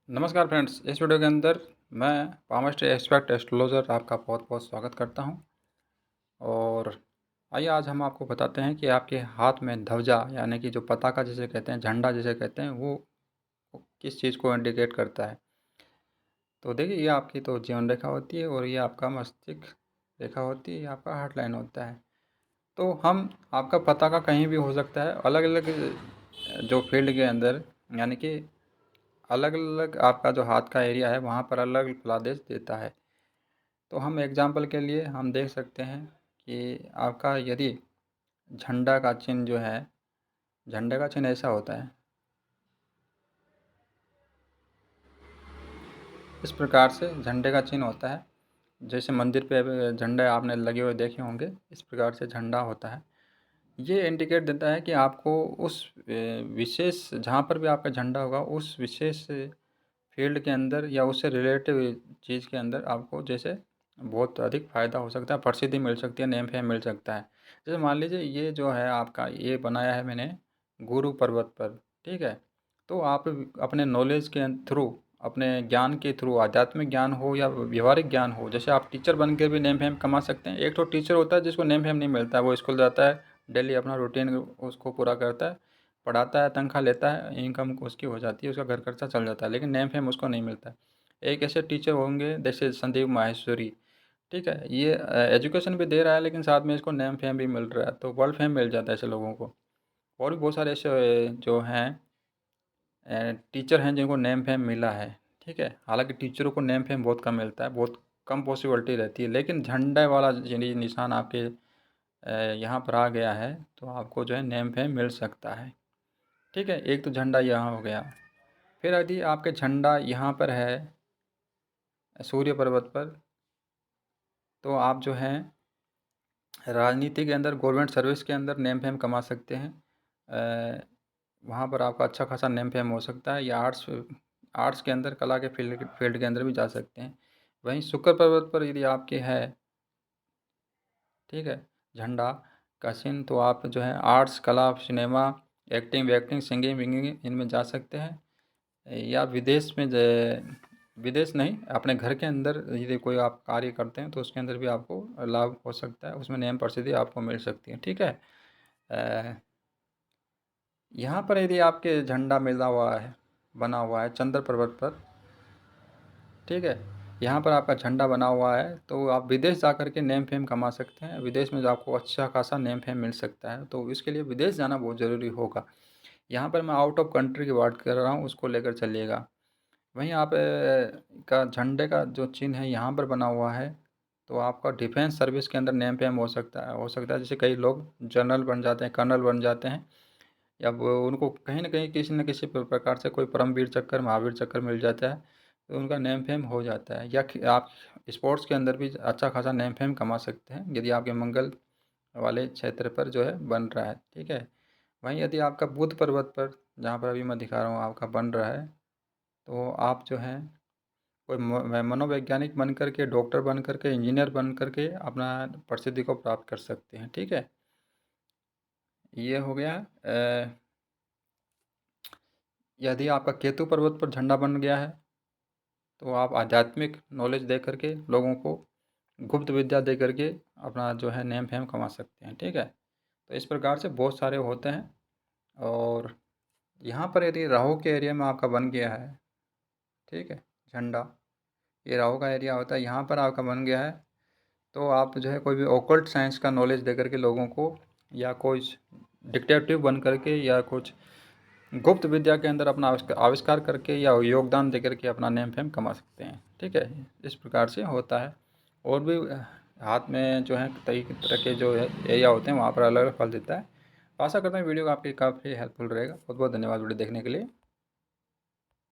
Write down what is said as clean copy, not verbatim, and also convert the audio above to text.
नमस्कार फ्रेंड्स, इस वीडियो के अंदर मैं पामस्ट्री एक्सपर्ट एस्ट्रोलॉजर आपका बहुत बहुत स्वागत करता हूं। और आइए आज हम आपको बताते हैं कि आपके हाथ में ध्वजा यानी कि जो पताका जिसे कहते हैं, झंडा जिसे कहते हैं, वो किस चीज़ को इंडिकेट करता है। तो देखिए, ये आपकी तो जीवन रेखा होती है और ये आपका मस्तिष्क रेखा होती है, ये आपका हार्ट लाइन होता है। तो हम आपका पताका कहीं भी हो सकता है, अलग अलग जो फील्ड के अंदर, यानी कि अलग अलग आपका जो हाथ का एरिया है वहाँ पर अलग फलादेश देता है। तो हम एग्जाम्पल के लिए हम देख सकते हैं कि आपका यदि झंडा का चिन्ह जो है, झंडे का चिन्ह ऐसा होता है, इस प्रकार से झंडे का चिन्ह होता है। जैसे मंदिर पे झंडे आपने लगे हुए देखे होंगे, इस प्रकार से झंडा होता है। ये इंडिकेट देता है कि आपको उस विशेष, जहाँ पर भी आपका झंडा होगा, उस विशेष फील्ड के अंदर या उससे रिलेटिव चीज़ के अंदर आपको जैसे बहुत अधिक फ़ायदा हो सकता है, प्रसिद्धि मिल सकती है, नेम फेम मिल सकता है। जैसे मान लीजिए ये जो है आपका, ये बनाया है मैंने गुरु पर्वत पर, ठीक है। तो आप अपने नॉलेज के थ्रू, अपने ज्ञान के थ्रू, आध्यात्मिक ज्ञान हो या व्यवहारिक ज्ञान हो, जैसे आप टीचर बन के भी नेम फेम कमा सकते हैं। एक तो टीचर होता है जिसको नेम फेम नहीं मिलता है, वो स्कूल जाता है, डेली अपना रूटीन उसको पूरा करता है, पढ़ाता है, तनख्वाह लेता है, इनकम उसकी हो जाती है, उसका घर खर्चा चल जाता है, लेकिन नेम फेम उसको नहीं मिलता है। एक ऐसे टीचर होंगे जैसे संदीप माहेश्वरी, ठीक है, ये एजुकेशन भी दे रहा है लेकिन साथ में इसको नेम फेम भी मिल रहा है, तो वर्ल्ड फेम मिल जाता है ऐसे लोगों को। और भी बहुत सारे ऐसे जो हैं टीचर हैं जिनको नेम फेम मिला है, ठीक है। हालांकि टीचरों को नेम फेम बहुत कम मिलता है, बहुत कम पॉसिबिलिटी रहती है, लेकिन झंडे वाला निशान आपके यहाँ पर आ गया है तो आपको जो है नेम फेम मिल सकता है, ठीक है। एक तो झंडा यहाँ हो गया। फिर यदि आपके झंडा यहाँ पर है सूर्य पर्वत पर, तो आप जो हैं राजनीति के अंदर, गवर्नमेंट सर्विस के अंदर नेम फेम कमा सकते हैं। वहाँ पर आपका अच्छा खासा नेम फेम हो सकता है, या आर्ट्स आर्ट्स के अंदर, कला के फील्ड के अंदर भी जा सकते हैं। वहीं शुक्र पर्वत पर यदि आपके है, ठीक है, झंडा का चिन्ह, तो आप जो है आर्ट्स, कला, सिनेमा, एक्टिंग वैक्टिंग, सिंगिंग विंगिंग, इनमें जा सकते हैं। या विदेश में, विदेश नहीं, अपने घर के अंदर यदि कोई आप कार्य करते हैं तो उसके अंदर भी आपको लाभ हो सकता है, उसमें नेम प्रसिद्धि आपको मिल सकती है, ठीक है। यहाँ पर यदि आपके झंडा मिला हुआ है, बना हुआ है चंद्र पर्वत पर, ठीक है, यहाँ पर आपका झंडा बना हुआ है, तो आप विदेश जा कर के नेम फेम कमा सकते हैं। विदेश में जो आपको अच्छा खासा नेम फेम मिल सकता है, तो इसके लिए विदेश जाना बहुत ज़रूरी होगा। यहाँ पर मैं आउट ऑफ कंट्री की बात कर रहा हूँ, उसको लेकर चलिएगा। वहीं आप का झंडे का जो चिन्ह है यहाँ पर बना हुआ है, तो आपका डिफेंस सर्विस के अंदर नेम फेम हो सकता है। जैसे कई लोग जनरल बन जाते हैं, कर्नल बन जाते हैं, या वो उनको कहीं ना कहीं किसी न किसी प्रकार से कोई परमवीर चक्कर, महावीर चक्कर मिल जाता है, तो उनका नेम फेम हो जाता है। या आप स्पोर्ट्स के अंदर भी अच्छा खासा नेम फेम कमा सकते हैं यदि आपके मंगल वाले क्षेत्र पर जो है बन रहा है, ठीक है। वहीं यदि आपका बुध पर्वत पर, जहाँ पर अभी मैं दिखा रहा हूँ, आपका बन रहा है, तो आप जो है कोई मनोवैज्ञानिक बन कर के, डॉक्टर बन कर के, इंजीनियर बन कर के अपना प्रसिद्धि को प्राप्त कर सकते हैं, ठीक है। ये हो गया। यदि आपका केतु पर्वत पर झंडा बन गया है, तो आप आध्यात्मिक नॉलेज दे करके, लोगों को गुप्त विद्या दे करके अपना जो है नेम फेम कमा सकते हैं, ठीक है। तो इस प्रकार से बहुत सारे होते हैं। और यहाँ पर यदि राहु के एरिया में आपका बन गया है, ठीक है, झंडा, ये राहु का एरिया होता है, यहाँ पर आपका बन गया है, तो आप जो है कोई भी ओकल्ट साइंस का नॉलेज दे करके लोगों को, या कोई डिटेक्टिव बन करके, या कुछ गुप्त विद्या के अंदर अपना आविष्कार करके या योगदान दे करके अपना नेम फेम कमा सकते हैं, ठीक है। इस प्रकार से होता है। और भी हाथ में जो है कई तरह के जो है एरिया होते हैं, वहाँ पर अलग अलग फल देता है। तो आशा करता हूँ वीडियो आपकी काफ़ी हेल्पफुल रहेगा। बहुत बहुत धन्यवाद वीडियो देखने के लिए।